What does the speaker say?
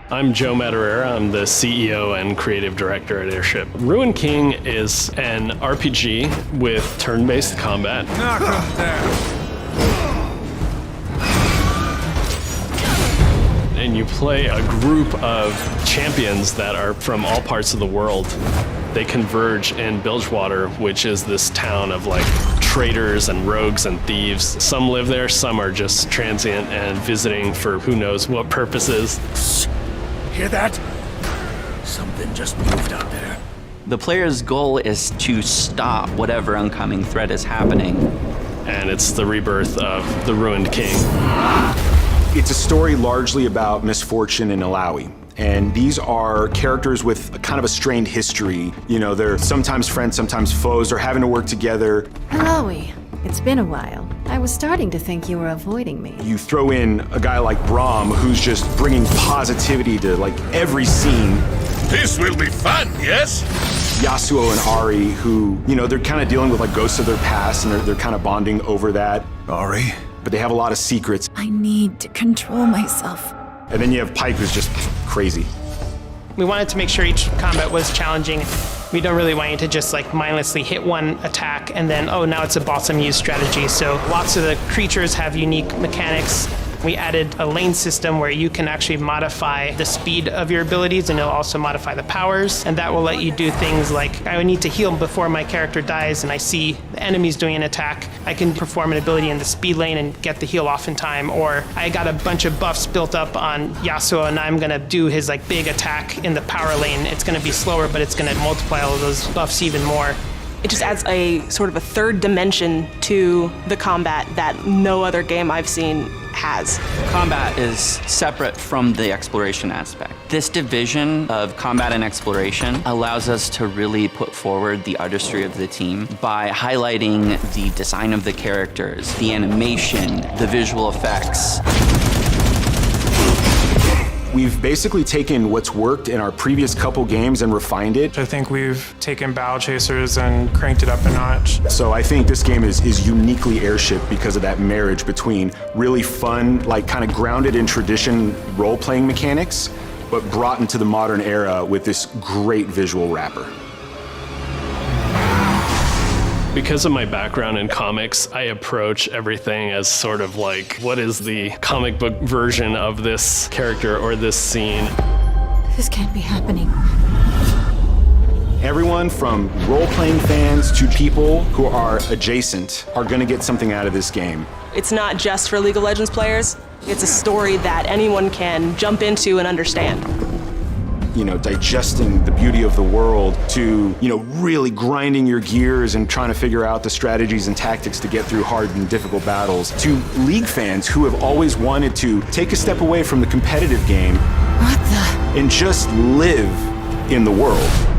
I'm Joe Madureira. I'm the CEO and creative director at Airship. Ruined King is an RPG with turn-based combat. Knock him down. And you play a group of champions that are from all parts of the world. They converge in Bilgewater, which is this town of like traitors and rogues and thieves. Some live there, some are just transient and visiting for who knows what purposes. Hear that? Something just moved out there. The player's goal is to stop whatever oncoming threat is happening. And it's the rebirth of the Ruined King. It's a story largely about misfortune and Illaoi. And these are characters with a kind of a strained history. You know, they're sometimes friends, sometimes foes. They're having to work together. Illaoi, it's been a while. I was starting to think you were avoiding me. You throw in a guy like Braum, who's just bringing positivity to like every scene. This will be fun, yes? Yasuo and Ahri, who, you know, they're kind of dealing with like ghosts of their past, and they're kind of bonding over that. Ahri? But they have a lot of secrets. I need to control myself. And then you have Pyke, who's just crazy. We wanted to make sure each combat was challenging. We don't really want you to just like mindlessly hit one attack and then, oh, now it's a Balsam use strategy. So lots of the creatures have unique mechanics. We added a lane system where you can actually modify the speed of your abilities, and it'll also modify the powers. And that will let you do things like, I would need to heal before my character dies and I see the enemies doing an attack. I can perform an ability in the speed lane and get the heal off in time. Or I got a bunch of buffs built up on Yasuo and I'm gonna do his like big attack in the power lane. It's gonna be slower, but it's gonna multiply all of those buffs even more. It just adds a sort of a third dimension to the combat that no other game I've seen has. Combat is separate from the exploration aspect. This division of combat and exploration allows us to really put forward the artistry of the team by highlighting the design of the characters, the animation, the visual effects. We've basically taken what's worked in our previous couple games and refined it. I think we've taken Battle Chasers and cranked it up a notch. So I think this game is uniquely Airship because of that marriage between really fun, like kind of grounded in tradition role-playing mechanics, but brought into the modern era with this great visual wrapper. Because of my background in comics, I approach everything as sort of like, what is the comic book version of this character or this scene? This can't be happening. Everyone from role-playing fans to people who are adjacent are gonna get something out of this game. It's not just for League of Legends players. It's a story that anyone can jump into and understand. You know, digesting the beauty of the world to, you know, really grinding your gears and trying to figure out the strategies and tactics to get through hard and difficult battles, to League fans who have always wanted to take a step away from the competitive game What the? and just live in the world.